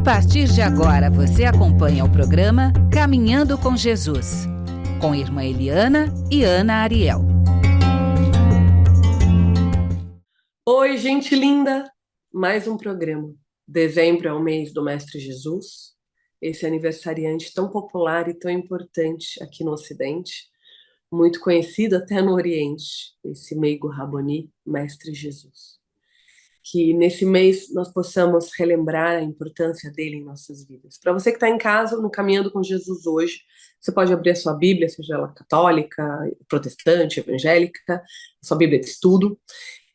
partir de agora, você acompanha o programa Caminhando com Jesus, com Irmã Eliana e Ana Ariel. Oi, gente linda! Mais um programa. Dezembro é o mês do Mestre Jesus, esse aniversariante tão popular e tão importante aqui no Ocidente, muito conhecido até no Oriente, esse meigo Rabboni, Mestre Jesus. Que nesse mês nós possamos relembrar a importância dele em nossas vidas. Para você que está em casa, no Caminhando com Jesus hoje, você pode abrir a sua Bíblia, seja ela católica, protestante, evangélica, a sua Bíblia de estudo,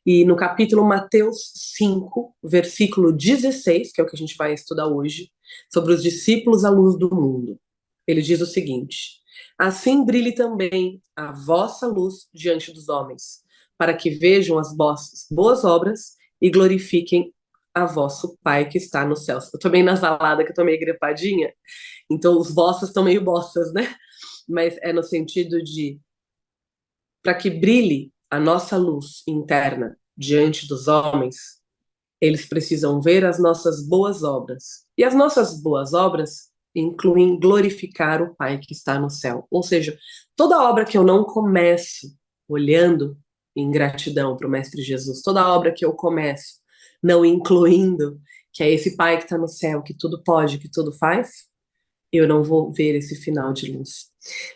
e no capítulo Mateus 5, versículo 16, que é o que a gente vai estudar hoje, sobre os discípulos à luz do mundo. Ele diz o seguinte: assim brilhe também a vossa luz diante dos homens, para que vejam as vossas boas obras e glorifiquem a vosso Pai que está nos céus. Eu tô meio nasalada, que eu tô meio gripadinha, então os vossos estão meio bossas, né? Mas é no sentido de para que brilhe a nossa luz interna diante dos homens, eles precisam ver as nossas boas obras. E as nossas boas obras incluem glorificar o Pai que está no céu. Ou seja, toda obra que eu não começo olhando em gratidão para o Mestre Jesus, toda obra que eu começo não incluindo que é esse Pai que está no céu, que tudo pode, que tudo faz, eu não vou ver esse final de luz.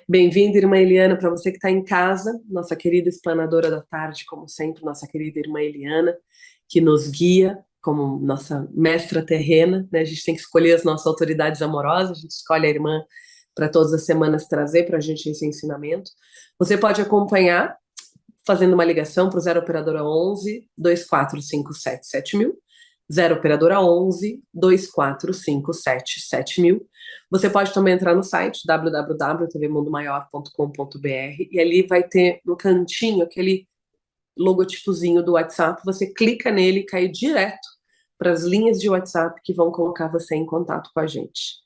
Bem-vinda, irmã Eliana, para você que está em casa, nossa querida explanadora da tarde, como sempre, nossa querida irmã Eliana, que nos guia como nossa mestra terrena, né? A gente tem que escolher as nossas autoridades amorosas, a gente escolhe a irmã para todas as semanas trazer para a gente esse ensinamento. Você pode acompanhar fazendo uma ligação para o 0 operadora 11 2457 7000, 0 operadora 11 2457 7000. Você pode também entrar no site www.tvmundomaior.com.br e ali vai ter no cantinho aquele logotipozinho do WhatsApp, você clica nele e cai direto para as linhas de WhatsApp que vão colocar você em contato com a gente.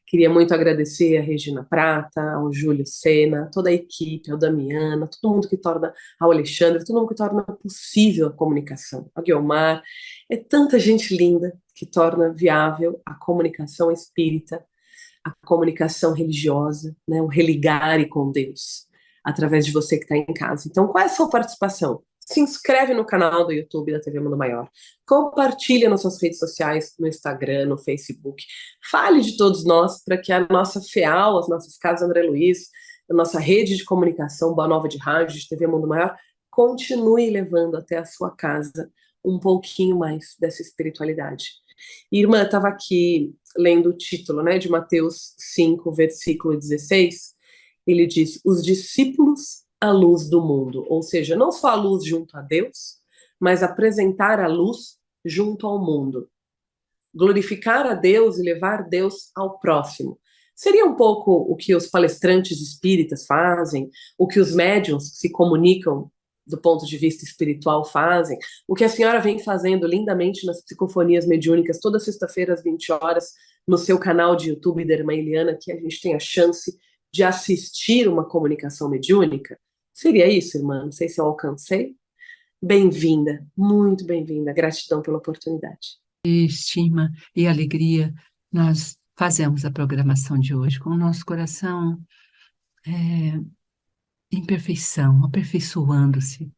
Queria muito agradecer a Regina Prata, ao Júlio Sena, toda a equipe, ao Damiana, todo mundo que torna, ao Alexandre, todo mundo que torna possível a comunicação, ao Guilmar. É tanta gente linda que torna viável a comunicação espírita, a comunicação religiosa, né, o religare com Deus, através de você que está em casa. Então, qual é a sua participação? Se inscreve no canal do YouTube da TV Mundo Maior. Compartilha nas suas redes sociais, no Instagram, no Facebook. Fale de todos nós para que a nossa FEAL, as nossas casas André Luiz, a nossa rede de comunicação, Boa Nova de Rádio, de TV Mundo Maior, continue levando até a sua casa um pouquinho mais dessa espiritualidade. Irmã, estava aqui lendo o título, né, de Mateus 5, versículo 16. Ele diz: os discípulos à luz do mundo, ou seja, não só a luz junto a Deus, mas apresentar a luz junto ao mundo. Glorificar a Deus e levar Deus ao próximo. Seria um pouco o que os palestrantes espíritas fazem, o que os médiuns que se comunicam do ponto de vista espiritual fazem, o que a senhora vem fazendo lindamente nas psicofonias mediúnicas toda sexta-feira às 20 horas no seu canal de YouTube da Irmã Eliana, que a gente tem a chance de assistir uma comunicação mediúnica. Seria isso, irmã? Não sei se eu alcancei. Bem-vinda, muito bem-vinda. Gratidão pela oportunidade. Estima e alegria, nós fazemos a programação de hoje com o nosso coração em perfeição, aperfeiçoando-se.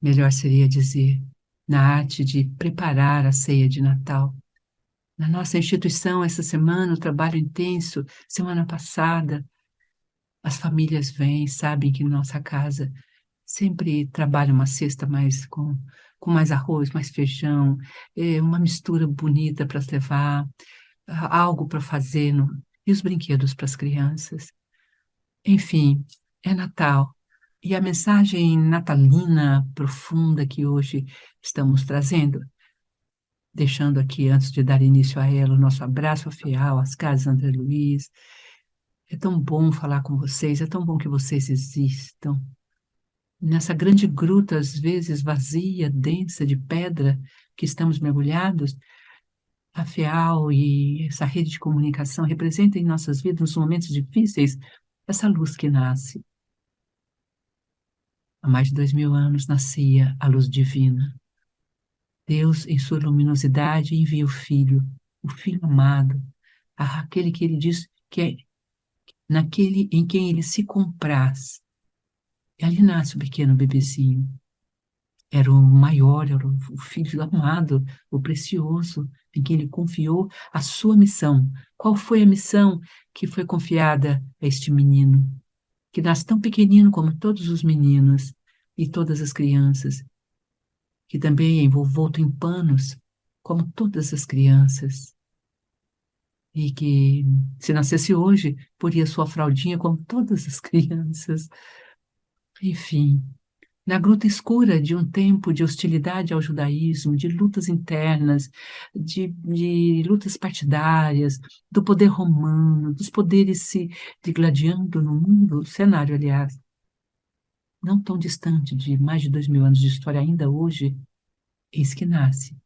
Melhor seria dizer, na arte de preparar a ceia de Natal. Na nossa instituição, essa semana, o trabalho intenso, semana passada, as famílias vêm, sabem que nossa casa sempre trabalha uma cesta mais com mais arroz, mais feijão, uma mistura bonita para levar, algo para fazer, e os brinquedos para as crianças. Enfim, é Natal. E a mensagem natalina profunda que hoje estamos trazendo, deixando aqui, antes de dar início a ela, o nosso abraço fiel às casas André Luiz. É tão bom falar com vocês, é tão bom que vocês existam. Nessa grande gruta, às vezes vazia, densa, de pedra, que estamos mergulhados, a FEAL e essa rede de comunicação representam em nossas vidas, nos momentos difíceis, essa luz que nasce. Há mais de 2000 anos nascia a luz divina. Deus, em sua luminosidade, envia o Filho o Filho amado, aquele que ele diz que é naquele em quem ele se compraz. E ali nasce o pequeno bebezinho. Era o maior, era o filho amado, o precioso, em quem ele confiou a sua missão. Qual foi a missão que foi confiada a este menino, que nasce tão pequenino como todos os meninos e todas as crianças, que também é envolto em panos, como todas as crianças, e que, se nascesse hoje, poria sua fraldinha como todas as crianças. Enfim, na gruta escura de um tempo de hostilidade ao judaísmo, de lutas internas, de lutas partidárias, do poder romano, dos poderes se digladiando no mundo, cenário, aliás, não tão distante de mais de 2000 anos de história ainda hoje, eis que nasce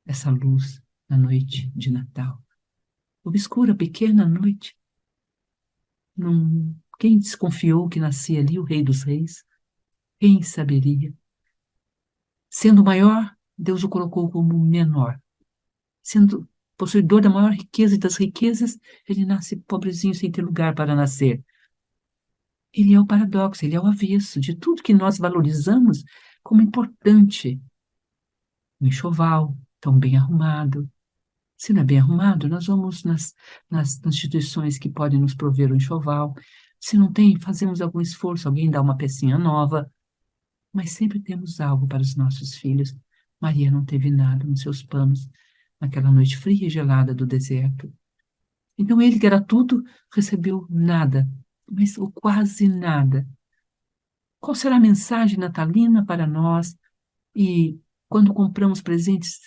essa luz na noite de Natal. Obscura, pequena noite. Quem desconfiou que nascia ali o Rei dos Reis? Quem saberia? Sendo maior, Deus o colocou como menor. Sendo possuidor da maior riqueza e das riquezas, ele nasce pobrezinho sem ter lugar para nascer. Ele é o paradoxo, ele é o avesso de tudo que nós valorizamos como importante. O enxoval, tão bem arrumado. Se não é bem arrumado, nós vamos nas instituições que podem nos prover o enxoval. Se não tem, fazemos algum esforço, alguém dá uma pecinha nova, mas sempre temos algo para os nossos filhos. Maria não teve nada nos seus panos naquela noite fria e gelada do deserto. Então ele, que era tudo, recebeu nada, mas o quase nada. Qual será a mensagem natalina para nós? E quando compramos presentes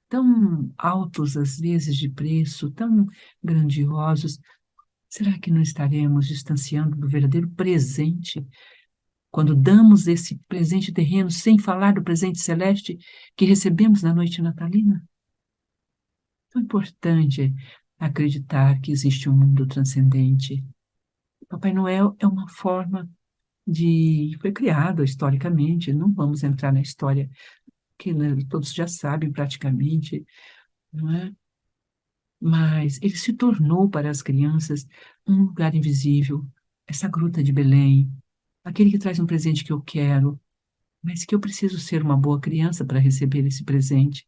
tão altos, às vezes, de preço, tão grandiosos, será que não estaremos distanciando do verdadeiro presente quando damos esse presente terreno sem falar do presente celeste que recebemos na noite natalina? É importante acreditar que existe um mundo transcendente. Papai Noel é uma forma foi criado historicamente, não vamos entrar na história que, né, todos já sabem praticamente, não é? Mas ele se tornou para as crianças um lugar invisível, essa gruta de Belém, aquele que traz um presente que eu quero, mas que eu preciso ser uma boa criança para receber esse presente.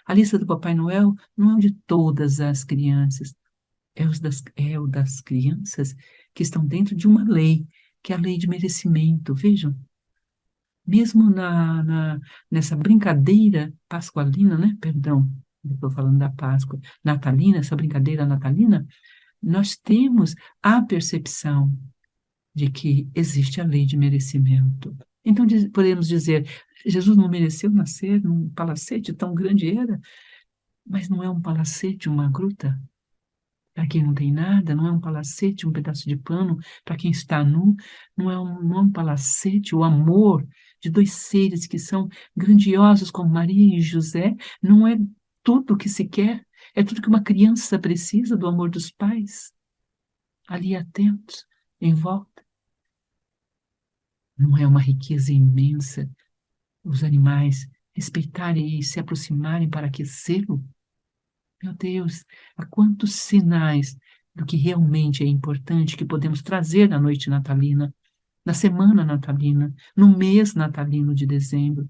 A lista do Papai Noel não é o de todas as crianças, é o das crianças que estão dentro de uma lei, que é a lei de merecimento. Vejam, mesmo nessa brincadeira pascualina, né? Perdão, estou falando da Páscoa, natalina, essa brincadeira natalina, nós temos a percepção de que existe a lei de merecimento. Então, podemos dizer, Jesus não mereceu nascer num palacete, tão grande era, mas não é um palacete, uma gruta, para quem não tem nada, não é um palacete, um pedaço de pano, para quem está nu, não é um palacete, o amor de dois seres que são grandiosos como Maria e José, não é tudo que se quer, é tudo que uma criança precisa do amor dos pais, ali atentos, em volta. Não é uma riqueza imensa os animais respeitarem e se aproximarem para aquecê-lo? Meu Deus, há quantos sinais do que realmente é importante que podemos trazer na noite natalina, na semana natalina, no mês natalino de dezembro,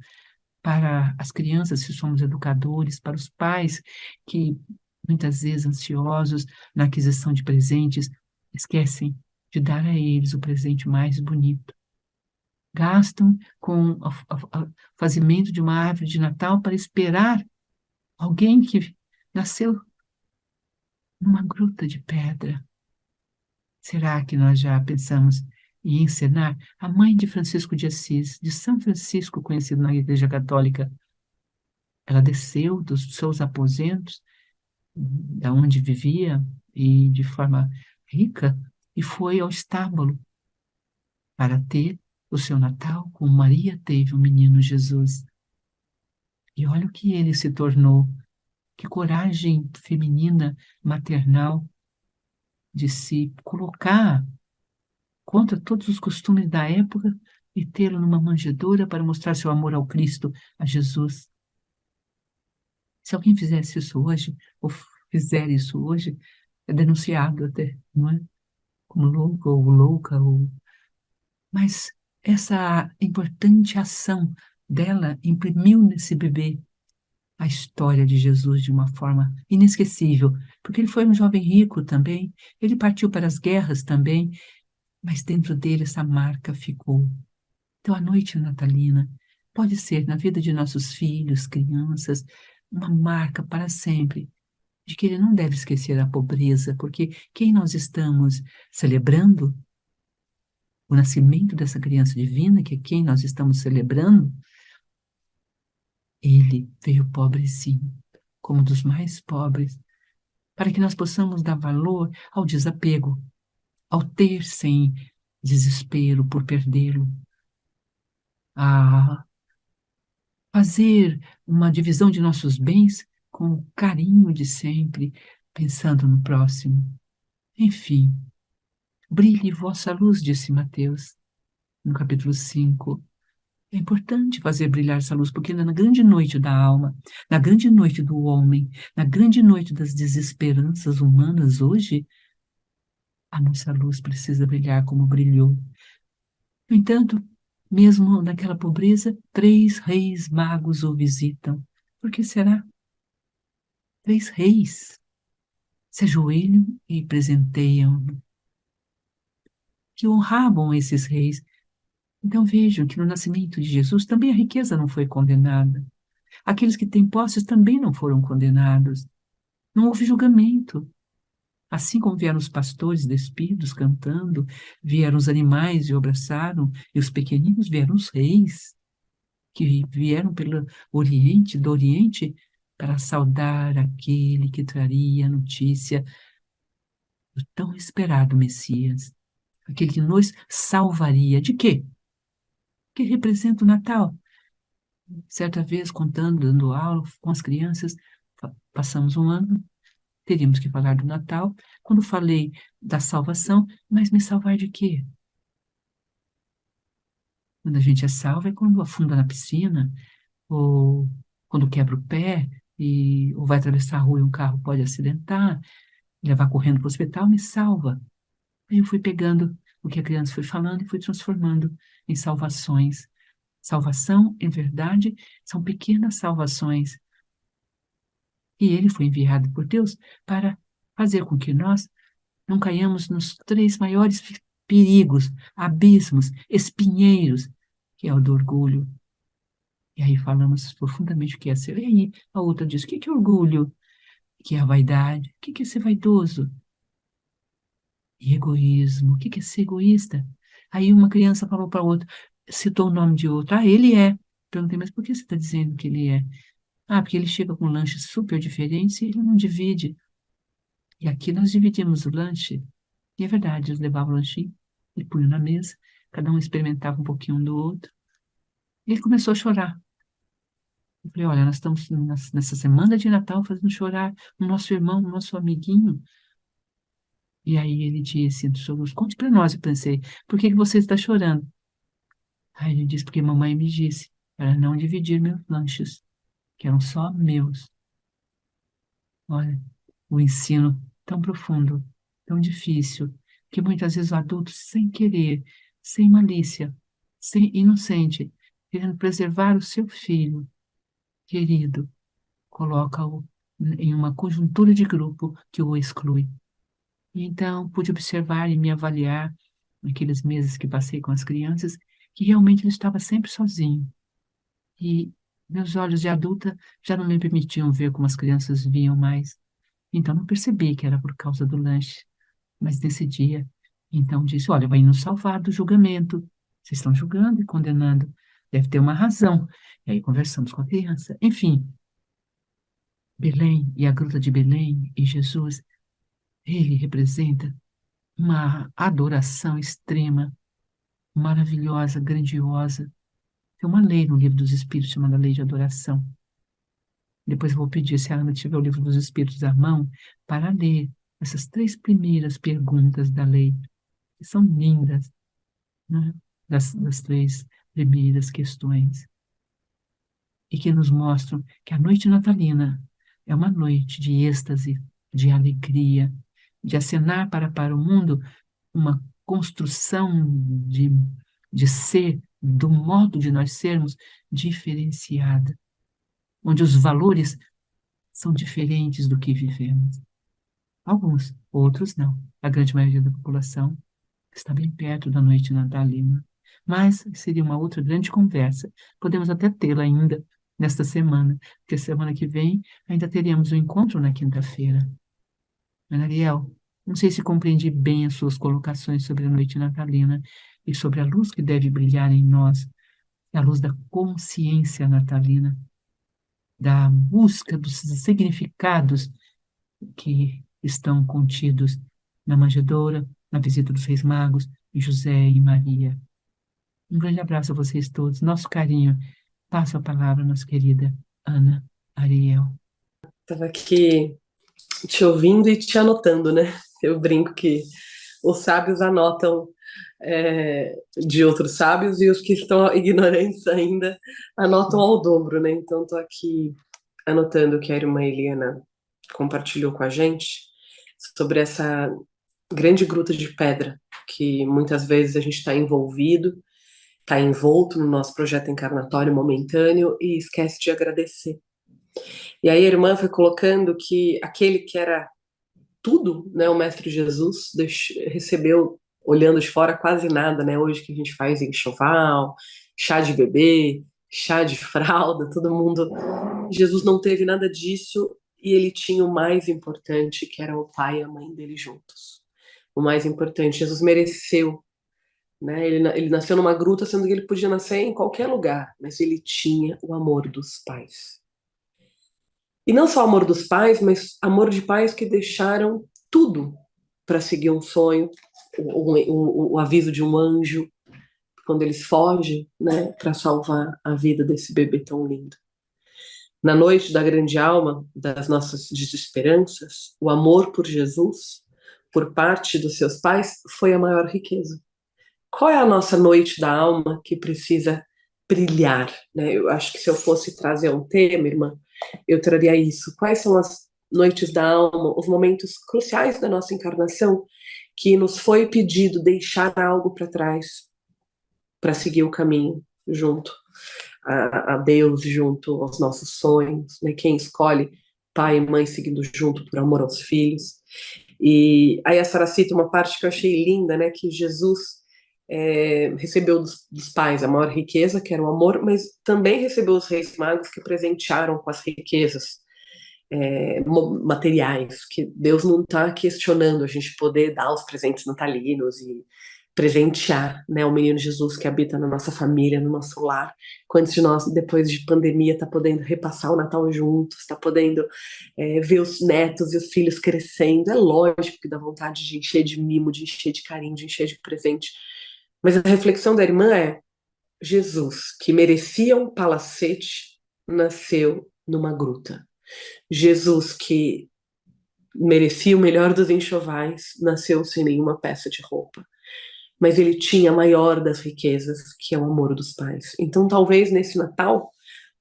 para as crianças, se somos educadores, para os pais que, muitas vezes ansiosos na aquisição de presentes, esquecem de dar a eles o presente mais bonito. Gastam com o fazimento de uma árvore de Natal para esperar alguém que nasceu numa gruta de pedra. Será que nós já pensamos em encenar a mãe de Francisco de Assis, de São Francisco, conhecido na Igreja Católica? Ela desceu dos seus aposentos, da onde vivia, e de forma rica, e foi ao estábulo para ter o seu Natal, como Maria teve o menino Jesus. E olha o que ele se tornou. Que coragem feminina, maternal, de se colocar contra todos os costumes da época e tê-lo numa manjedoura para mostrar seu amor ao Cristo, a Jesus. Se alguém fizesse isso hoje, ou fizer isso hoje é denunciado até, não é? Como louco ou louca, mas essa importante ação dela imprimiu nesse bebê a história de Jesus de uma forma inesquecível, porque ele foi um jovem rico também, ele partiu para as guerras também, mas dentro dele essa marca ficou. Então, a noite natalina pode ser, na vida de nossos filhos, crianças, uma marca para sempre, de que ele não deve esquecer a pobreza, porque quem nós estamos celebrando, o nascimento dessa criança divina, que é quem nós estamos celebrando, ele veio pobrezinho, como dos mais pobres, para que nós possamos dar valor ao desapego, ao ter sem desespero por perdê-lo, a fazer uma divisão de nossos bens com o carinho de sempre, pensando no próximo. Enfim, brilhe vossa luz, disse Mateus, no capítulo 5. É importante fazer brilhar essa luz, porque na grande noite da alma, na grande noite do homem, na grande noite das desesperanças humanas hoje, a nossa luz precisa brilhar como brilhou. No entanto, mesmo naquela pobreza, 3 reis magos o visitam. Por que será? 3 reis se ajoelham e presenteiam, que honravam esses reis. Então vejam que no nascimento de Jesus também a riqueza não foi condenada. Aqueles que têm posses também não foram condenados. Não houve julgamento. Assim como vieram os pastores despidos cantando, vieram os animais e o abraçaram, e os pequeninos vieram os reis, que vieram pelo Oriente, do Oriente, para saudar aquele que traria a notícia do tão esperado Messias, aquele que nos salvaria. De quê? Que representa o Natal. Certa vez, contando, dando aula com as crianças, passamos um ano, teríamos que falar do Natal. Quando falei da salvação, mas me salvar de quê? Quando a gente é salvo é quando afunda na piscina, ou quando quebra o pé, ou vai atravessar a rua e um carro pode acidentar, levar correndo para o hospital, me salva. Aí eu fui pegando o que a criança foi falando e fui transformando em salvações. Salvação, em verdade, são pequenas salvações. E ele foi enviado por Deus para fazer com que nós não caiamos nos 3 maiores perigos, abismos, espinheiros, que é o do orgulho. E aí falamos profundamente o que é ser. E aí a outra diz, o que é orgulho? O que é a vaidade? O que é ser vaidoso? E egoísmo. O que é ser egoísta? Aí uma criança falou para a outra, citou o nome de outro. Ah, ele é. Perguntei, mas por que você está dizendo que ele é? Ah, porque ele chega com lanches super diferentes e ele não divide. E aqui nós dividimos o lanche. E é verdade, eles levavam o lanchinho e punham na mesa, cada um experimentava um pouquinho um do outro. E ele começou a chorar. Eu falei, olha, nós estamos nessa semana de Natal fazendo chorar o nosso irmão, o nosso amiguinho. E aí ele disse, conte para nós, eu pensei, por que você está chorando? Aí ele disse, porque mamãe me disse para não dividir meus lanches, que eram só meus. Olha, o ensino tão profundo, tão difícil, que muitas vezes o adulto, sem querer, sem malícia, sem inocente, querendo preservar o seu filho querido, coloca-o em uma conjuntura de grupo que o exclui. E então pude observar e me avaliar naqueles meses que passei com as crianças, que realmente ele estava sempre sozinho. E meus olhos de adulta já não me permitiam ver como as crianças viam mais. Então não percebi que era por causa do lanche. Mas nesse dia, então disse, olha, vai nos salvar do julgamento. Vocês estão julgando e condenando. Deve ter uma razão. E aí conversamos com a criança. Enfim, Belém e a Gruta de Belém e Jesus, ele representa uma adoração extrema, maravilhosa, grandiosa. Tem uma lei no Livro dos Espíritos chamada Lei de Adoração. Depois eu vou pedir, se a Ana tiver o Livro dos Espíritos à mão, para ler essas 3 primeiras perguntas da lei, que são lindas, né? Das 3 primeiras questões, e que nos mostram que a noite natalina é uma noite de êxtase, de alegria, de acenar para o mundo uma construção de ser, do modo de nós sermos, diferenciada, onde os valores são diferentes do que vivemos. Alguns, outros não. A grande maioria da população está bem perto da noite natalina. Mas seria uma outra grande conversa. Podemos até tê-la ainda nesta semana, porque semana que vem ainda teremos um encontro na quinta-feira. Ana Ariel, não sei se compreendi bem as suas colocações sobre a noite natalina e sobre a luz que deve brilhar em nós, a luz da consciência natalina, da busca dos significados que estão contidos na manjedoura, na visita dos Reis Magos, e José e Maria. Um grande abraço a vocês todos, nosso carinho. Passo a palavra, nossa querida Ana Ariel. Estava aqui te ouvindo e te anotando, né? Eu brinco que os sábios anotam de outros sábios e os que estão ignorantes ainda anotam ao dobro, né? Então, estou aqui anotando o que a irmã Eliana compartilhou com a gente sobre essa grande gruta de pedra que muitas vezes a gente está envolvido, está envolto no nosso projeto encarnatório momentâneo e esquece de agradecer. E aí a irmã foi colocando que aquele que era tudo, né, o Mestre Jesus, recebeu, olhando de fora, quase nada, né? Hoje que a gente faz enxoval, chá de bebê, chá de fralda, todo mundo. Jesus não teve nada disso e ele tinha o mais importante, que era o pai e a mãe dele juntos. O mais importante, Jesus mereceu, né? Ele nasceu numa gruta, sendo que ele podia nascer em qualquer lugar, mas ele tinha o amor dos pais. E não só amor dos pais, mas amor de pais que deixaram tudo para seguir um sonho, o aviso de um anjo, quando eles fogem, né, para salvar a vida desse bebê tão lindo. Na noite da grande alma, das nossas desesperanças, o amor por Jesus, por parte dos seus pais, foi a maior riqueza. Qual é a nossa noite da alma que precisa brilhar, né? Eu acho que se eu fosse trazer um tema, irmã, eu traria isso. Quais são as noites da alma, os momentos cruciais da nossa encarnação que nos foi pedido deixar algo para trás para seguir o caminho junto a Deus, junto aos nossos sonhos, né? Quem escolhe pai e mãe seguindo junto por amor aos filhos. E aí a Sara cita uma parte que eu achei linda, né? Que Jesus recebeu dos pais a maior riqueza, que era o amor, mas também recebeu os reis magos que presentearam com as riquezas materiais, que Deus não está questionando a gente poder dar os presentes natalinos e presentear, né, o menino Jesus que habita na nossa família, no nosso lar. Quantos de nós, depois de pandemia, está podendo repassar o Natal juntos, está podendo ver os netos e os filhos crescendo? É lógico que dá vontade de encher de mimo, de encher de carinho, de encher de presente. Mas a reflexão da irmã é: Jesus, que merecia um palacete, nasceu numa gruta. Jesus, que merecia o melhor dos enxovais, nasceu sem nenhuma peça de roupa. Mas ele tinha a maior das riquezas, que é o amor dos pais. Então, talvez nesse Natal,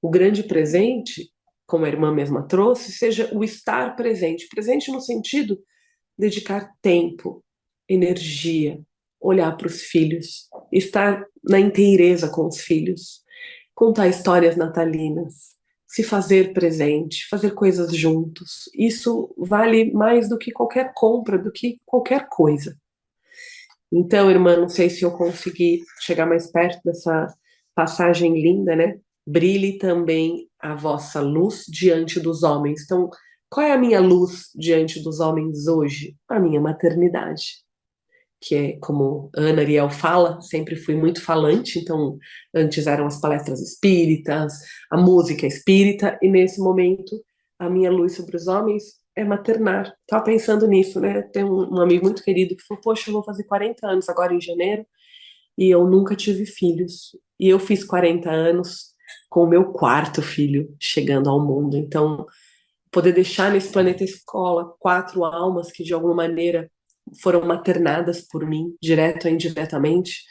o grande presente, como a irmã mesma trouxe, seja o estar presente. Presente no sentido de dedicar tempo, energia, olhar para os filhos, estar na inteireza com os filhos, contar histórias natalinas, se fazer presente, fazer coisas juntos. Isso vale mais do que qualquer compra, do que qualquer coisa. Então, irmã, não sei se eu consegui chegar mais perto dessa passagem linda, né? Brilhe também a vossa luz diante dos homens. Então, qual é a minha luz diante dos homens hoje? A minha maternidade, que é como Ana Ariel fala, sempre fui muito falante, então antes eram as palestras espíritas, a música espírita, e nesse momento a minha luz sobre os homens é maternar. Estava pensando nisso, né? Tem um amigo muito querido que falou: poxa, eu vou fazer 40 anos agora em janeiro e eu nunca tive filhos. E eu fiz 40 anos com o meu quarto filho chegando ao mundo. Então, poder deixar nesse planeta escola 4 almas que de alguma maneira foram maternadas por mim, direto ou indiretamente,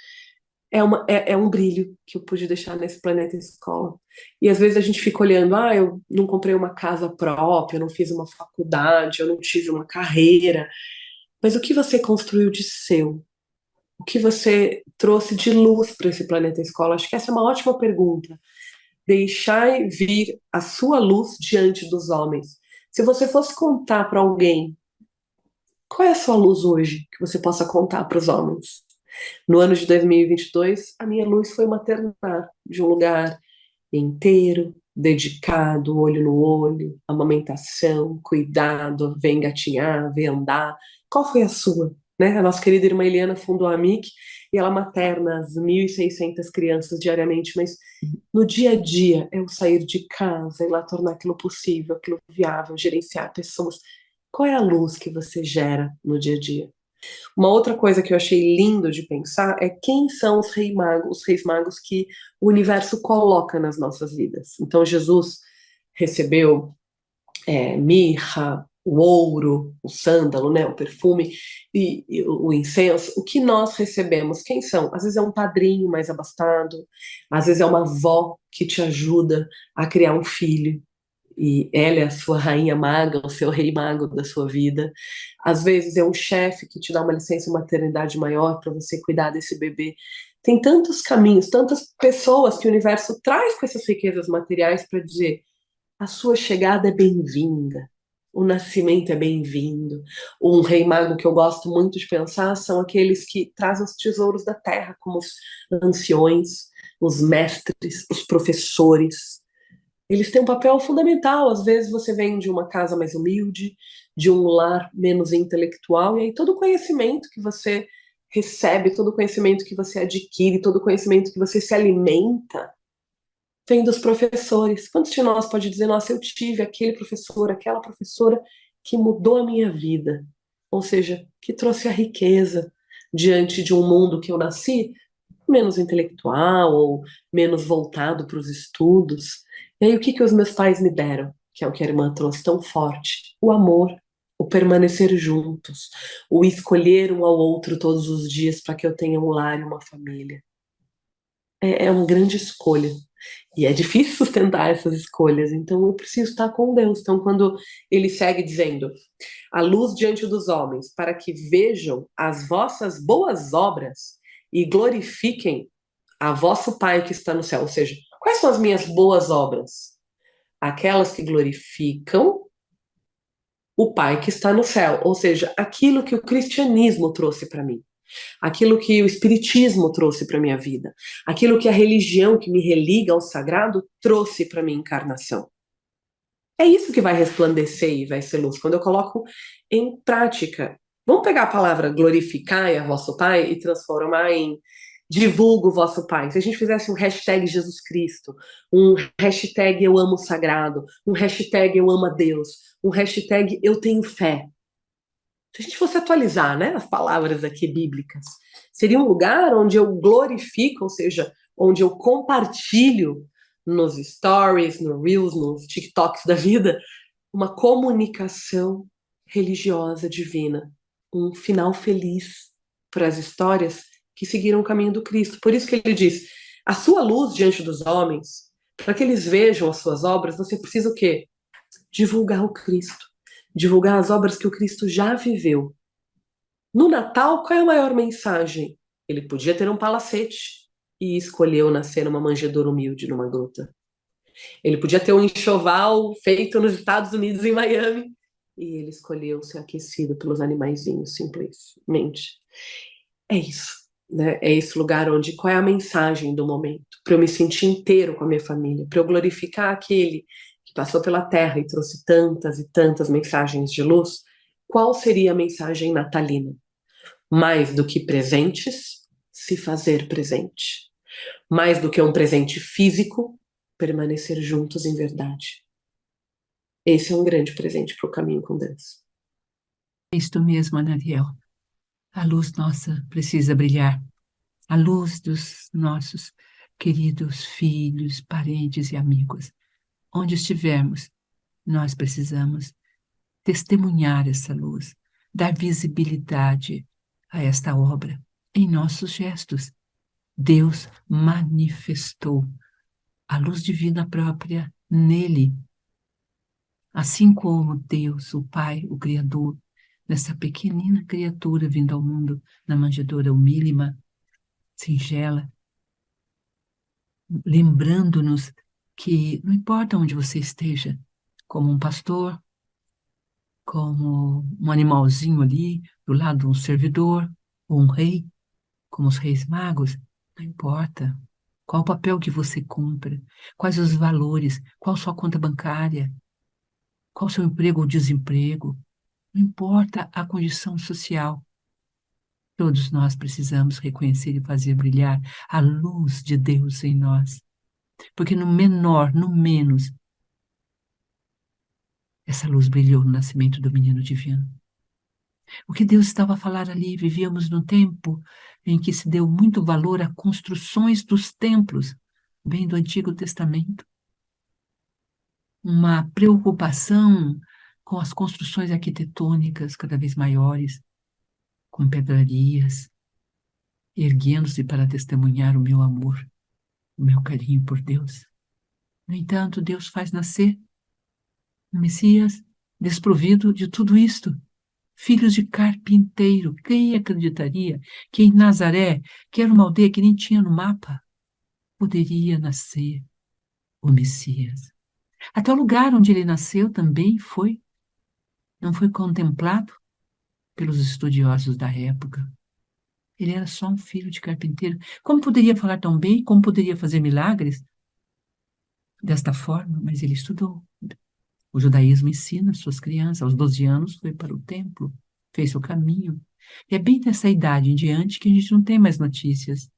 é um brilho que eu pude deixar nesse planeta escola. E às vezes a gente fica olhando, eu não comprei uma casa própria, eu não fiz uma faculdade, eu não tive uma carreira. Mas o que você construiu de seu? O que você trouxe de luz para esse planeta escola? Acho que essa é uma ótima pergunta. Deixar vir a sua luz diante dos homens. Se você fosse contar para alguém, qual é a sua luz hoje que você possa contar para os homens? No ano de 2022, a minha luz foi maternar de um lugar inteiro, dedicado, olho no olho, amamentação, cuidado, ver engatinhar, ver andar. Qual foi a sua? Né? A nossa querida irmã Eliana fundou a MIC e ela materna as 1.600 crianças diariamente, mas no dia a dia é o sair de casa, ir lá tornar aquilo possível, aquilo viável, gerenciar pessoas. Qual é a luz que você gera no dia a dia? Uma outra coisa que eu achei lindo de pensar é quem são os reis magos que o universo coloca nas nossas vidas. Então, Jesus recebeu mirra, o ouro, o sândalo, né, o perfume e o incenso. O que nós recebemos? Quem são? Às vezes é um padrinho mais abastado, às vezes é uma avó que te ajuda a criar um filho e ela é a sua rainha maga, o seu rei mago da sua vida. Às vezes é um chefe que te dá uma licença maternidade maior para você cuidar desse bebê. Tem tantos caminhos, tantas pessoas que o universo traz com essas riquezas materiais para dizer: a sua chegada é bem-vinda, o nascimento é bem-vindo. Um rei mago que eu gosto muito de pensar são aqueles que trazem os tesouros da terra, como os anciões, os mestres, os professores. Eles têm um papel fundamental. Às vezes você vem de uma casa mais humilde, de um lar menos intelectual, e aí todo o conhecimento que você recebe, todo o conhecimento que você adquire, todo o conhecimento que você se alimenta, vem dos professores. Quantos de nós pode dizer, nossa, eu tive aquele professor, aquela professora que mudou a minha vida? Ou seja, que trouxe a riqueza diante de um mundo que eu nasci menos intelectual ou menos voltado para os estudos. E aí, o que os meus pais me deram? Que é o que a irmã trouxe tão forte: o amor, o permanecer juntos, o escolher um ao outro todos os dias para que eu tenha um lar e uma família. É uma grande escolha. E é difícil sustentar essas escolhas, então eu preciso estar com Deus. Então, quando ele segue dizendo: a luz diante dos homens, para que vejam as vossas boas obras e glorifiquem a vosso Pai que está no céu. Ou seja, quais são as minhas boas obras? Aquelas que glorificam o Pai que está no céu. Ou seja, aquilo que o cristianismo trouxe para mim, aquilo que o espiritismo trouxe para minha vida, aquilo que a religião que me religa ao sagrado trouxe para minha encarnação. É isso que vai resplandecer e vai ser luz. Quando eu coloco em prática. Vamos pegar a palavra glorificar a vosso Pai e transformar em divulgo o vosso Pai. Se a gente fizesse um hashtag Jesus Cristo, um hashtag eu amo o sagrado, um hashtag eu amo a Deus, um hashtag eu tenho fé. Se a gente fosse atualizar, né, as palavras aqui bíblicas, seria um lugar onde eu glorifico, ou seja, onde eu compartilho nos stories, no Reels, nos TikToks da vida, uma comunicação religiosa divina, um final feliz para as histórias que seguiram o caminho do Cristo. Por isso que ele diz: a sua luz diante dos homens, para que eles vejam as suas obras, você precisa o quê? Divulgar o Cristo, divulgar as obras que o Cristo já viveu. No Natal, qual é a maior mensagem? Ele podia ter um palacete e escolheu nascer numa manjedoura humilde, numa gruta. Ele podia ter um enxoval feito nos Estados Unidos, em Miami, e ele escolheu ser aquecido pelos animaizinhos, simplesmente. É isso, né? É esse lugar onde, qual é a mensagem do momento? Para eu me sentir inteiro com a minha família, para eu glorificar aquele que passou pela terra e trouxe tantas e tantas mensagens de luz. Qual seria a mensagem natalina? Mais do que presentes, se fazer presente. Mais do que um presente físico, permanecer juntos em verdade. Esse é um grande presente para o caminho com Deus. É isto mesmo, Anariel. A luz nossa precisa brilhar. A luz dos nossos queridos filhos, parentes e amigos. Onde estivermos, nós precisamos testemunhar essa luz, dar visibilidade a esta obra em nossos gestos, Deus manifestou a luz divina própria nele, assim como Deus, o Pai, o Criador, nessa pequenina criatura vindo ao mundo na manjedoura humílima, singela, lembrando-nos que não importa onde você esteja, como um pastor, como um animalzinho ali, do lado de um servidor, ou um rei, como os reis magos, não importa qual o papel que você cumpre, quais os valores, qual sua conta bancária, qual seu emprego ou desemprego, não importa a condição social. Todos nós precisamos reconhecer e fazer brilhar a luz de Deus em nós. Porque no menor, no menos, essa luz brilhou no nascimento do menino divino. O que Deus estava a falar ali, vivíamos num tempo em que se deu muito valor a construções dos templos, bem do Antigo Testamento. Uma preocupação com as construções arquitetônicas cada vez maiores, com pedrarias, erguendo-se para testemunhar o meu amor, o meu carinho por Deus. No entanto, Deus faz nascer o Messias desprovido de tudo isto. Filhos de carpinteiro. Quem acreditaria que em Nazaré, que era uma aldeia que nem tinha no mapa, poderia nascer o Messias? Até o lugar onde ele nasceu também não foi contemplado pelos estudiosos da época. Ele era só um filho de carpinteiro. Como poderia falar tão bem? Como poderia fazer milagres desta forma? Mas ele estudou. O judaísmo ensina suas crianças. Aos 12 anos foi para o templo, fez seu caminho. E é bem dessa idade em diante que a gente não tem mais notícias.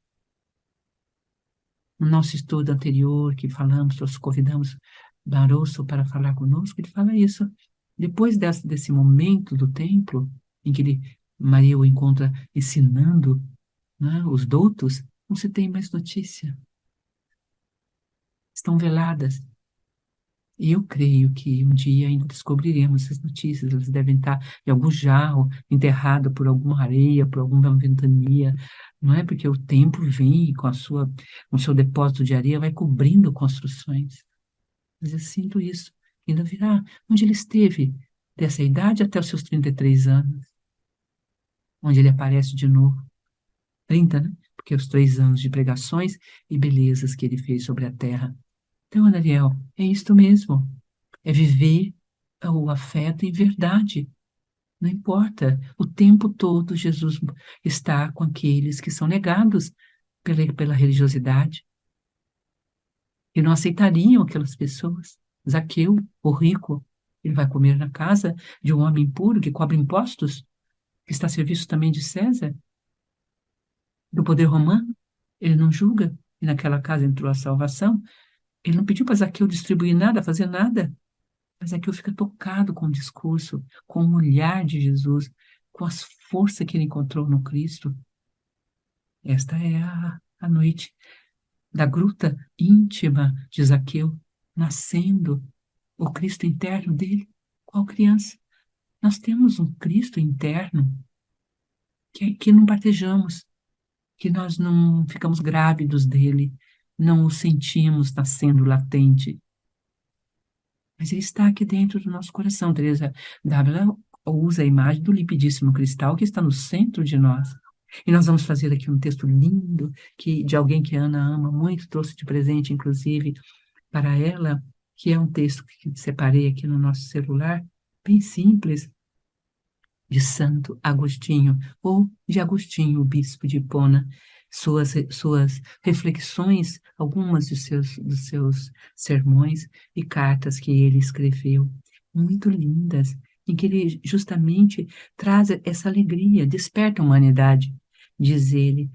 No nosso estudo anterior que falamos, nós convidamos Barroso para falar conosco, ele fala isso. Depois desse momento do templo, em que Maria o encontra ensinando, né, os doutos, não se tem mais notícia. Estão veladas. E eu creio que um dia ainda descobriremos essas notícias. Elas devem estar em algum jarro, enterrado por alguma areia, por alguma ventania. Não é porque o tempo vem com com o seu depósito de areia, vai cobrindo construções. Mas eu sinto isso. Ainda virá onde ele esteve, dessa idade até os seus 33 anos. Onde ele aparece de novo. 30, né? Porque os 3 anos de pregações e belezas que ele fez sobre a terra. Então, Anariel, é isto mesmo. É viver o afeto em verdade. Não importa. O tempo todo Jesus está com aqueles que são negados pela religiosidade. E não aceitariam aquelas pessoas. Zaqueu, o rico, ele vai comer na casa de um homem impuro que cobra impostos, que está a serviço também de César, do poder romano. Ele não julga. E naquela casa entrou a salvação. Ele não pediu para Zaqueu distribuir nada, fazer nada. Mas Zaqueu fica tocado com o discurso, com o olhar de Jesus, com as forças que ele encontrou no Cristo. Esta é a noite da gruta íntima de Zaqueu, nascendo o Cristo interno dele. Qual criança? Nós temos um Cristo interno que não partejamos, que nós não ficamos grávidos dele, não o sentimos nascendo latente. Mas ele está aqui dentro do nosso coração. Teresa d'Ávila usa a imagem do limpidíssimo cristal que está no centro de nós. E nós vamos fazer aqui um texto lindo de alguém que a Ana ama muito, trouxe de presente, inclusive, para ela, que é um texto que separei aqui no nosso celular, bem simples, de Santo Agostinho, ou de Agostinho, o bispo de Hipona, suas reflexões, algumas dos seus sermões e cartas que ele escreveu, muito lindas, em que ele justamente traz essa alegria, desperta a humanidade, diz ele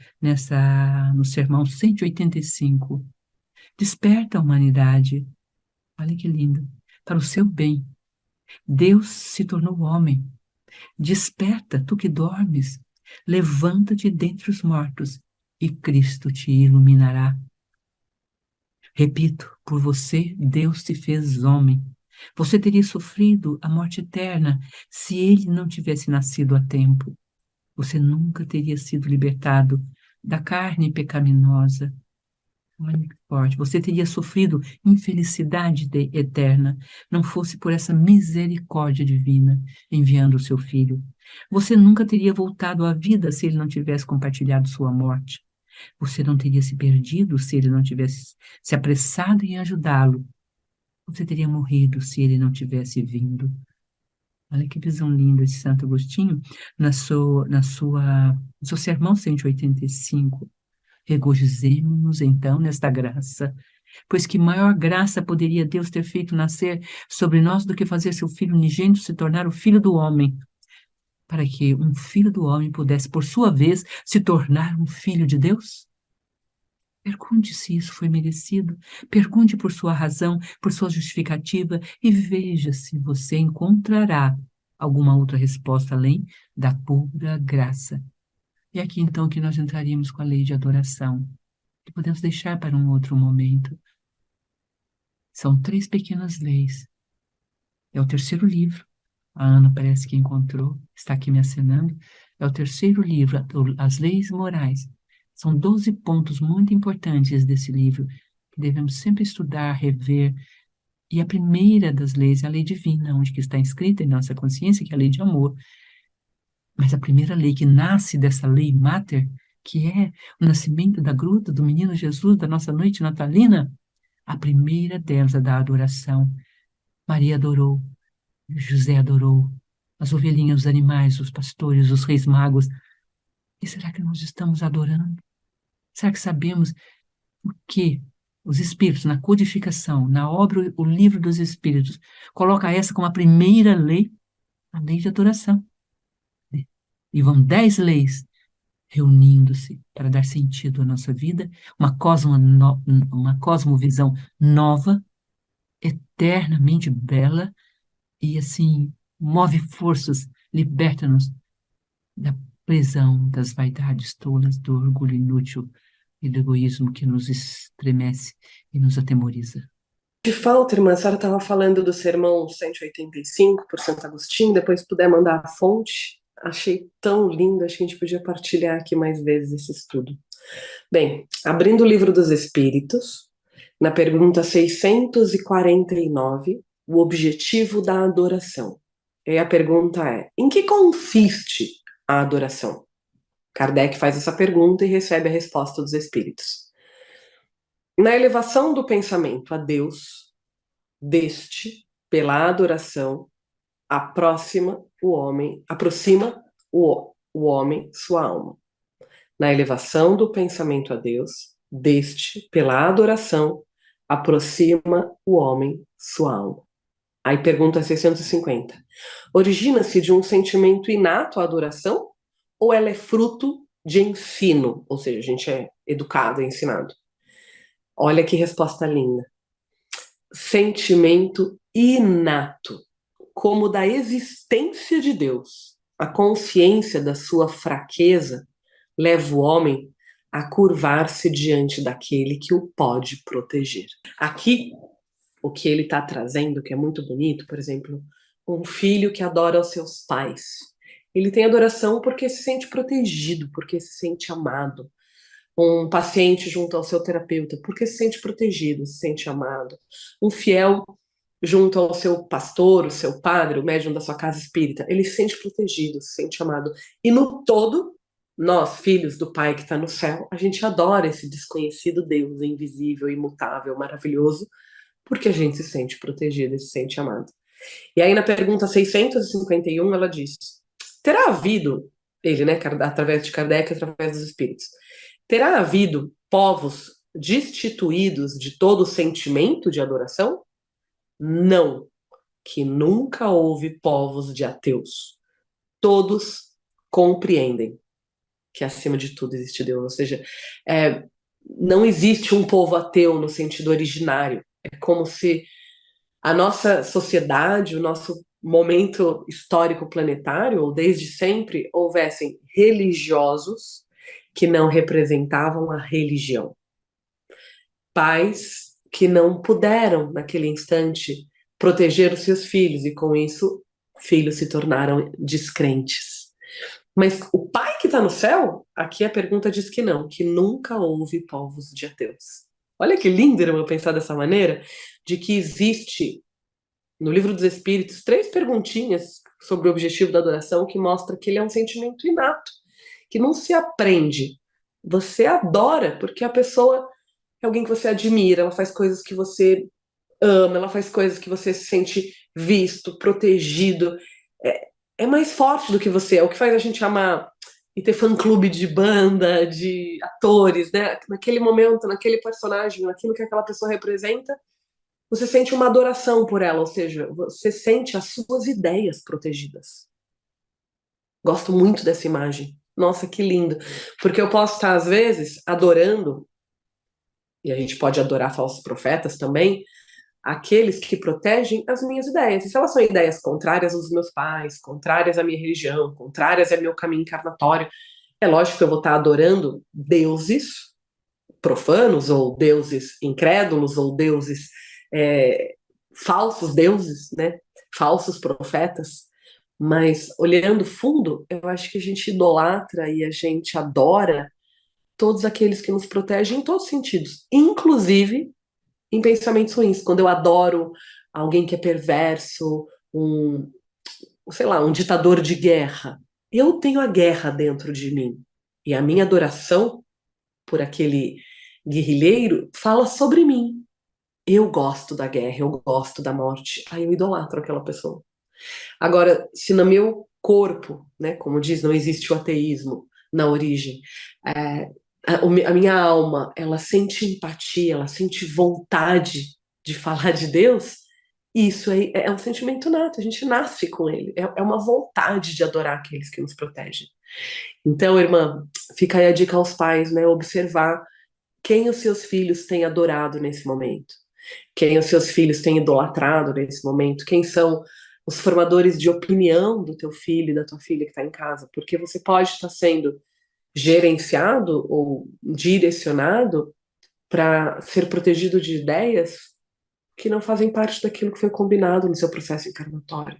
no sermão 185. Desperta a humanidade, olha que lindo, para o seu bem. Deus se tornou homem. Desperta, tu que dormes, levanta-te dentre os mortos e Cristo te iluminará. Repito, por você Deus se fez homem. Você teria sofrido a morte eterna se ele não tivesse nascido a tempo. Você nunca teria sido libertado da carne pecaminosa. Olha que forte. Você teria sofrido infelicidade eterna, não fosse por essa misericórdia divina enviando o seu filho. Você nunca teria voltado à vida se ele não tivesse compartilhado sua morte. Você não teria se perdido se ele não tivesse se apressado em ajudá-lo. Você teria morrido se ele não tivesse vindo. Olha que visão linda de Santo Agostinho no seu sermão 185. Regozijemo-nos, então, nesta graça, pois que maior graça poderia Deus ter feito nascer sobre nós do que fazer seu Filho unigênito se tornar o Filho do homem, para que um Filho do homem pudesse, por sua vez, se tornar um Filho de Deus? Pergunte se isso foi merecido, pergunte por sua razão, por sua justificativa, e veja se você encontrará alguma outra resposta além da pura graça. E aqui então que nós entraríamos com a lei de adoração, que podemos deixar para um outro momento. São 3 pequenas leis. É o terceiro livro. A Ana parece que encontrou, está aqui me acenando. É o terceiro livro, As Leis Morais. São 12 pontos muito importantes desse livro, que devemos sempre estudar, rever. E a primeira das leis é a lei divina, onde que está inscrita em nossa consciência, que é a lei de amor. Mas a primeira lei que nasce dessa lei mater, que é o nascimento da gruta, do menino Jesus, da nossa noite natalina, a primeira delas é da adoração. Maria adorou, José adorou, as ovelhinhas, os animais, os pastores, os reis magos. E será que nós estamos adorando? Será que sabemos o que os Espíritos, na codificação, na obra, o livro dos Espíritos, coloca essa como a primeira lei, a lei de adoração. E vão 10 leis reunindo-se para dar sentido à nossa vida, uma cosmovisão nova, eternamente bela, e assim, move forças, liberta-nos da prisão das vaidades tolas, do orgulho inútil e do egoísmo que nos estremece e nos atemoriza. De falta, irmã, a senhora estava falando do sermão 185 por Santo Agostinho, depois se puder mandar a fonte, achei tão lindo, acho que a gente podia partilhar aqui mais vezes esse estudo. Bem, abrindo o Livro dos Espíritos, na pergunta 649, o objetivo da adoração. E a pergunta é: em que consiste a adoração? Kardec faz essa pergunta e recebe a resposta dos Espíritos. Na elevação do pensamento a Deus, deste, pela adoração, aproxima o homem sua alma. Na elevação do pensamento a Deus, deste, pela adoração, aproxima o homem sua alma. Aí pergunta 650. Origina-se de um sentimento inato à adoração ou ela é fruto de ensino? Ou seja, a gente é educado, é ensinado. Olha que resposta linda. Sentimento inato, como da existência de Deus. A consciência da sua fraqueza leva o homem a curvar-se diante daquele que o pode proteger. Aqui, o que ele está trazendo, que é muito bonito, por exemplo, um filho que adora os seus pais. Ele tem adoração porque se sente protegido, porque se sente amado. Um paciente junto ao seu terapeuta, porque se sente protegido, se sente amado. Um fiel junto ao seu pastor, o seu padre, o médium da sua casa espírita, ele se sente protegido, se sente amado. E no todo, nós, filhos do Pai que está no céu, a gente adora esse desconhecido Deus, invisível, imutável, maravilhoso, porque a gente se sente protegido e se sente amado. E aí na pergunta 651 ela diz: terá havido, ele, né, através de Kardec, através dos Espíritos, terá havido povos destituídos de todo sentimento de adoração? Não, que nunca houve povos de ateus. Todos compreendem que acima de tudo existe Deus. Ou seja, não existe um povo ateu no sentido originário. É como se a nossa sociedade, o nosso momento histórico planetário, ou desde sempre, houvessem religiosos que não representavam a religião. Pais que não puderam, naquele instante, proteger os seus filhos, e com isso, filhos se tornaram descrentes. Mas o pai que está no céu? Aqui a pergunta diz que não, que nunca houve povos de ateus. Olha que lindo, irmão, pensar dessa maneira, de que existe no Livro dos Espíritos 3 perguntinhas sobre o objetivo da adoração que mostra que ele é um sentimento inato, que não se aprende. Você adora porque a pessoa é alguém que você admira, ela faz coisas que você ama, ela faz coisas que você se sente visto, protegido. É mais forte do que você, é o que faz a gente amar e ter fã-clube de banda, de atores, né? Naquele momento, naquele personagem, naquilo que aquela pessoa representa, você sente uma adoração por ela, ou seja, você sente as suas ideias protegidas. Gosto muito dessa imagem. Nossa, que lindo. Porque eu posso estar, às vezes, adorando, e a gente pode adorar falsos profetas também, aqueles que protegem as minhas ideias. E se elas são ideias contrárias aos meus pais, contrárias à minha religião, contrárias ao meu caminho encarnatório, é lógico que eu vou estar adorando deuses profanos, ou deuses incrédulos, ou deuses falsos deuses, né? Falsos profetas. Mas olhando fundo, eu acho que a gente idolatra e a gente adora todos aqueles que nos protegem em todos os sentidos, inclusive em pensamentos ruins. Quando eu adoro alguém que é perverso, sei lá, um ditador de guerra, eu tenho a guerra dentro de mim. E a minha adoração por aquele guerrilheiro fala sobre mim. Eu gosto da guerra, eu gosto da morte. Aí eu idolatro aquela pessoa. Agora, se no meu corpo, né, como diz, não existe o ateísmo na origem, é, a minha alma, ela sente empatia, ela sente vontade de falar de Deus, isso é um sentimento nato, a gente nasce com ele, é uma vontade de adorar aqueles que nos protegem. Então, irmã, fica aí a dica aos pais, né, observar quem os seus filhos têm adorado nesse momento, quem os seus filhos têm idolatrado nesse momento, quem são os formadores de opinião do teu filho e da tua filha que está em casa, porque você pode estar sendo gerenciado ou direcionado para ser protegido de ideias que não fazem parte daquilo que foi combinado no seu processo encarnatório.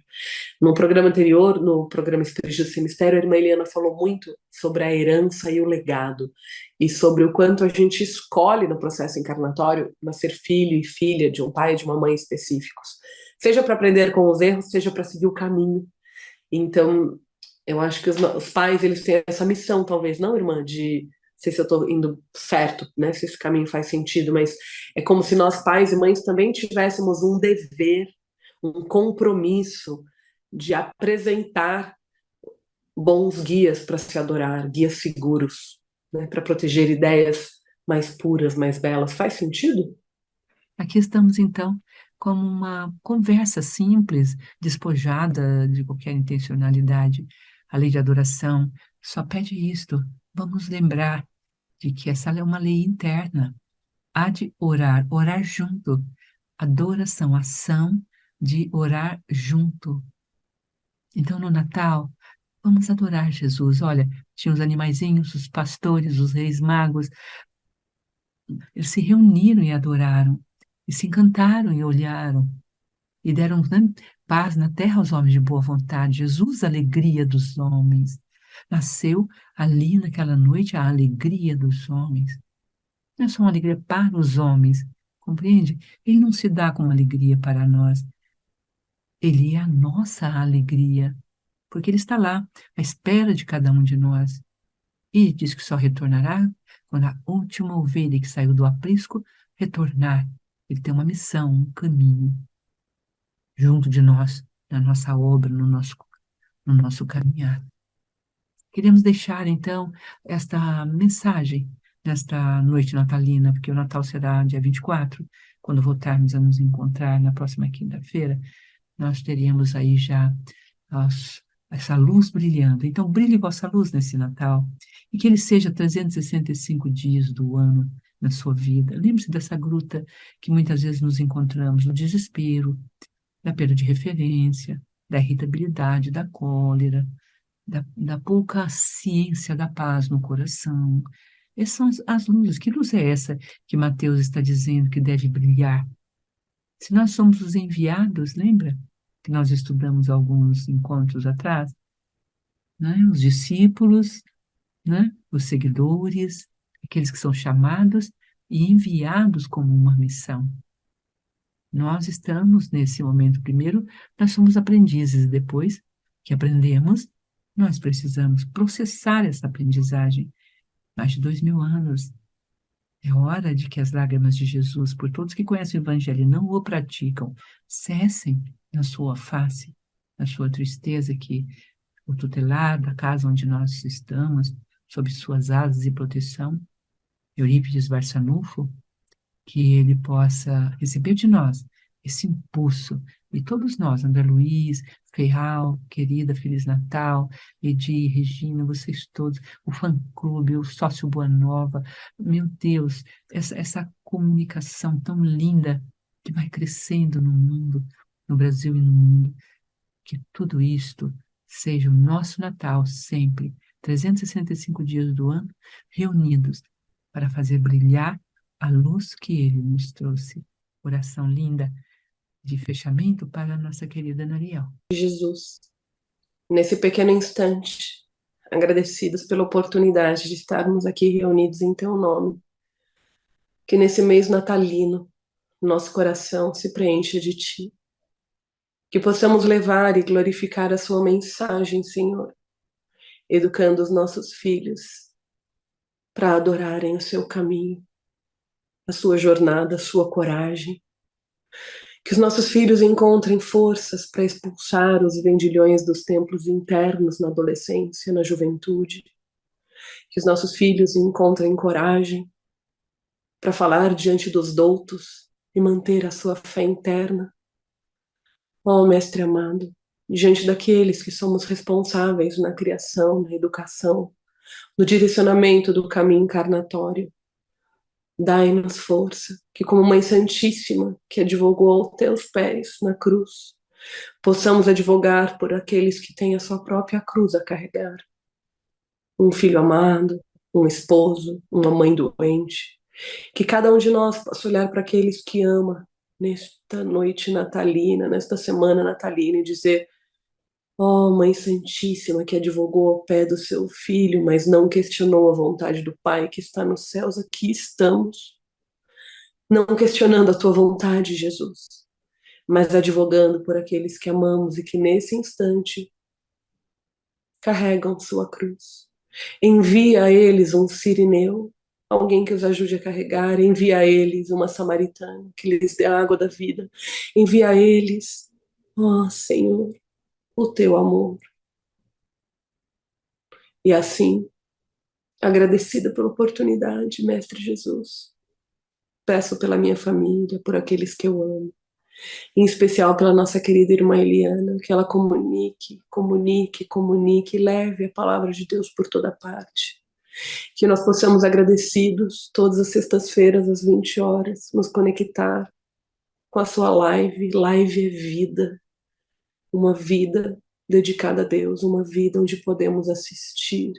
No programa anterior, no programa Espírito Sem Mistério, a irmã Eliana falou muito sobre a herança e o legado, e sobre o quanto a gente escolhe no processo encarnatório nascer filho e filha de um pai e de uma mãe específicos, seja para aprender com os erros, seja para seguir o caminho. Então, eu acho que os pais, eles têm essa missão, talvez, não, irmã, de, não sei se eu estou indo certo, né, se esse caminho faz sentido, mas é como se nós, pais e mães, também tivéssemos um dever, um compromisso de apresentar bons guias para se adorar, guias seguros, né, para proteger ideias mais puras, mais belas. Faz sentido? Aqui estamos, então, como uma conversa simples, despojada de qualquer intencionalidade. A lei de adoração só pede isto. Vamos lembrar de que essa é uma lei interna. Há de orar, orar junto. Adoração, ação de orar junto. Então, no Natal, vamos adorar Jesus. Olha, tinha os animaizinhos, os pastores, os reis magos. Eles se reuniram e adoraram. E se encantaram e olharam. E deram, né, paz na terra aos homens de boa vontade. Jesus, a alegria dos homens. Nasceu ali naquela noite a alegria dos homens. Não é só uma alegria para os homens, compreende? Ele não se dá como alegria para nós. Ele é a nossa alegria, porque ele está lá, à espera de cada um de nós. E diz que só retornará quando a última ovelha que saiu do aprisco retornar. Ele tem uma missão, um caminho junto de nós, na nossa obra, no nosso caminhar. Queremos deixar, então, esta mensagem nesta noite natalina, porque o Natal será dia 24, quando voltarmos a nos encontrar na próxima quinta-feira, nós teremos aí já essa luz brilhando. Então, brilhe vossa luz nesse Natal, e que ele seja 365 dias do ano na sua vida. Lembre-se dessa gruta que muitas vezes nos encontramos no desespero, da perda de referência, da irritabilidade, da cólera, da pouca ciência da paz no coração. Essas são as luzes. Que luz é essa que Mateus está dizendo que deve brilhar? Se nós somos os enviados, lembra? Que nós estudamos alguns encontros atrás, né? Os discípulos né? Os seguidores, aqueles que são chamados e enviados como uma missão. Nós estamos nesse momento. Primeiro, nós somos aprendizes. Depois que aprendemos, nós precisamos processar essa aprendizagem. Mais de 2000 anos. É hora de que as lágrimas de Jesus, por todos que conhecem o Evangelho e não o praticam, cessem na sua face, na sua tristeza, que o tutelar da casa onde nós estamos, sob suas asas e proteção, Eurípides Barçanufo, que ele possa receber de nós esse impulso, e todos nós, André Luiz, Ferral, querida, Feliz Natal, Edir, Regina, vocês todos, o fã-clube, o sócio Boa Nova, meu Deus, essa comunicação tão linda que vai crescendo no mundo, no Brasil e no mundo, que tudo isto seja o nosso Natal sempre, 365 dias do ano, reunidos para fazer brilhar a luz que Ele nos trouxe. Oração linda de fechamento para a nossa querida Nariel. Jesus, nesse pequeno instante, agradecidos pela oportunidade de estarmos aqui reunidos em Teu nome, que nesse mês natalino, nosso coração se preencha de Ti, que possamos levar e glorificar a Sua mensagem, Senhor, educando os nossos filhos para adorarem o Seu caminho, a Sua jornada, a Sua coragem. Que os nossos filhos encontrem forças para expulsar os vendilhões dos templos internos na adolescência, na juventude. Que os nossos filhos encontrem coragem para falar diante dos doutos e manter a sua fé interna. Ó, Mestre amado, diante daqueles que somos responsáveis na criação, na educação, no direcionamento do caminho encarnatório, dai-nos força, que como Mãe Santíssima, que advogou aos teus pés na cruz, possamos advogar por aqueles que têm a sua própria cruz a carregar. Um filho amado, um esposo, uma mãe doente. Que cada um de nós possa olhar para aqueles que ama nesta noite natalina, nesta semana natalina, e dizer: ó Mãe Santíssima, que advogou ao pé do seu filho, mas não questionou a vontade do Pai que está nos céus, aqui estamos. Não questionando a tua vontade, Jesus, mas advogando por aqueles que amamos e que nesse instante carregam sua cruz. Envia a eles um sirineu, alguém que os ajude a carregar. Envia a eles uma samaritana que lhes dê a água da vida. Envia a eles, ó Senhor, o teu amor. E assim, agradecida pela oportunidade, Mestre Jesus, peço pela minha família, por aqueles que eu amo, em especial pela nossa querida irmã Eliana, que ela comunique, leve a palavra de Deus por toda parte. Que nós possamos, agradecidos, todas as sextas-feiras, às 20 horas, nos conectar com a sua live. Live é vida. Uma vida dedicada a Deus, uma vida onde podemos assistir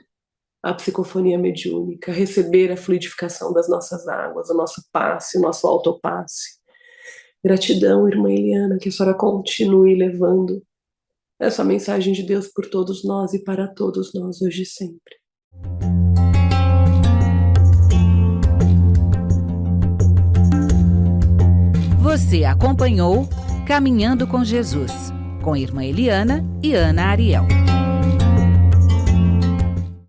à psicofonia mediúnica, receber a fluidificação das nossas águas, o nosso passe, o nosso autopasse. Gratidão, irmã Eliana, que a senhora continue levando essa mensagem de Deus por todos nós e para todos nós, hoje e sempre. Você acompanhou Caminhando com Jesus, com Irmã Eliana e Ana Ariel.